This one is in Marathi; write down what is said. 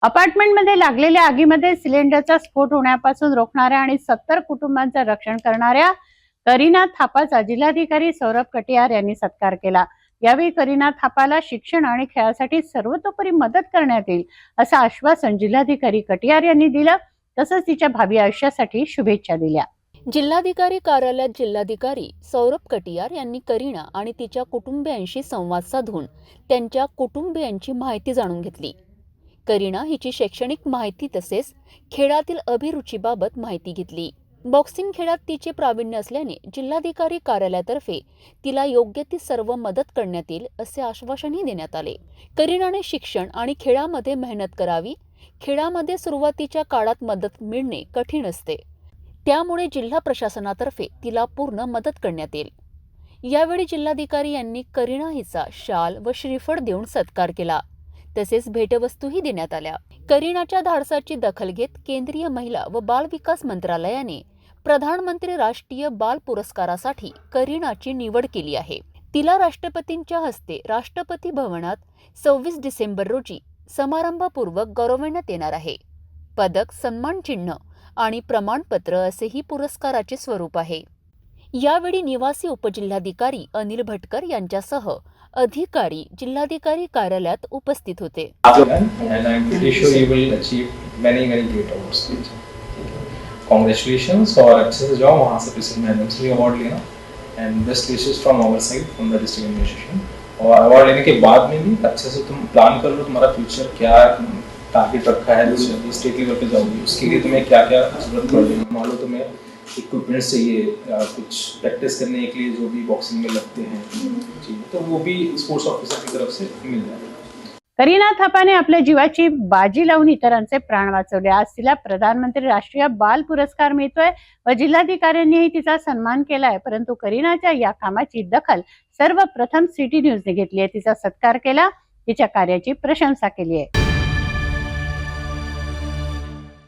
अपार्टमेंटमध्ये लागलेल्या आगीमध्ये सिलेंडरचा स्फोट होण्यापासून रोखणाऱ्या आणि 70 कुटुंबांचं रक्षण करणाऱ्या करीना थापाचा जिल्हाधिकारी सौरभ कटियार यांनी सत्कार केला। यावेळी करीना थापाला शिक्षण आणि खेळासाठी सर्वतोपरी मदत करण्यात येईल असं आश्वासन जिल्हाधिकारी कटियार यांनी दिलं। तसंच तिच्या भावी आयुष्यासाठी शुभेच्छा दिल्या। जिल्हाधिकारी कार्यालयात जिल्हाधिकारी सौरभ कटियार यांनी करीना आणि तिच्या कुटुंबियांशी संवाद साधून त्यांच्या कुटुंबियांची माहिती जाणून घेतली। करीना हिची शैक्षणिक माहिती तसेच खेळातील अभिरुचीबाबत माहिती घेतली। बॉक्सिंग खेळात तिचे प्रावीण्य असल्याने जिल्हाधिकारी कार्यालयातर्फे तिला योग्य ती सर्व मदत करण्यात येईल असे आश्वासनही देण्यात आले। करीनाने शिक्षण आणि खेळामध्ये मेहनत करावी। खेळामध्ये सुरुवातीच्या काळात मदत मिळणे कठीण असते, त्यामुळे जिल्हा प्रशासनातर्फे तिला पूर्ण मदत करण्यात येईल। यावेळी जिल्हाधिकारी यांनी करीना हिचा शाल व श्रीफळ देऊन सत्कार केला। तसेच भेटवस्तूही देण्यात आल्या। करीनाच्या धाडसाची दखल घेत केंद्रीय महिला व बाल विकास मंत्रालयाने प्रधानमंत्री राष्ट्रीय बाल पुरस्कारासाठी करीनाची निवड केली आहे। तिला राष्ट्रपतींच्या हस्ते राष्ट्रपती भवनात 26 डिसेंबर रोजी समारंभपूर्वक गौरवण्यात येणार आहे। पदक, सन्मान चिन्ह आणि प्रमाणपत्र असे ही पुरस्काराचे स्वरूप आहे। यावेळी निवासी उपजिल्हाधिकारी अनिल भटकर यांच्यासह अधिकारी जिल्हाधिकारी कार्यालयात उपस्थित होते। Congratulations और अच्छे से जाओ, वहाँ से प्रेसिडेंट मैडम से भी अवार्ड लेना and best wishes from our side from the district administration. और अवार्ड लेने के बाद में भी अच्छे से तुम प्लान कर लो तुम्हारा फ्यूचर क्या टारगेट रखा है, स्टेट लेवल पे जाओगी उसके लिए तुम्हें क्या क्या जरूरत पड़ेगी। मान लो तुम्हें इक्विपमेंट्स चाहिए कुछ प्रैक्टिस करने के लिए जो भी बॉक्सिंग में लगते हैं चाहिए, तो वो भी स्पोर्ट्स ऑफिसर की तरफ से मिल जाएगा। करीना थापाने आपल्या जीवाची बाजी लावून इतरांचे प्राण वाचवले। आज तिला प्रधानमंत्री राष्ट्रीय बाल पुरस्कार मिळतोय व जिल्हाधिकाऱ्यांनीही तिचा सन्मान केलाय। परंतु करीनाच्या या कामाची दखल सर्वप्रथम सिटी न्यूजने घेतली आहे। तिचा सत्कार केला, तिच्या कार्याची प्रशंसा केली आहे।